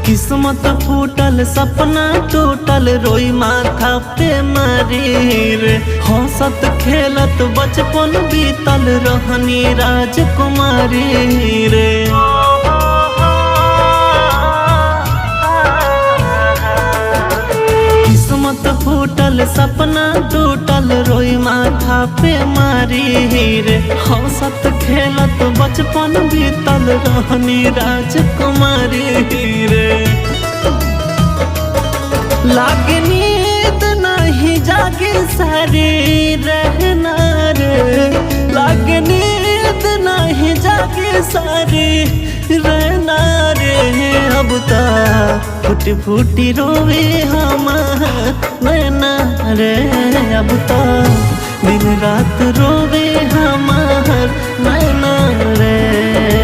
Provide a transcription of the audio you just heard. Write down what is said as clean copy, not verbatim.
किस्मत फूटल सपना टूटल रोई माथा पे मारी रे। हंसत खेलत बचपन बीतल रहनी राजकुमारी रे। किस्मत फूटल सपना टूटल रोई माथा पे मारी रे। हंसत खेलत बचपन बीतल रहनी राजकुमारी रे। लागे नींद नहीं जागे सारी रहना रे। लागे नींद नहीं जागे सारी रहना रे। अब ता फूटी फूटी रोवे हमार नैना रे। अब ता दिन रात रोवे हमार नैना रे।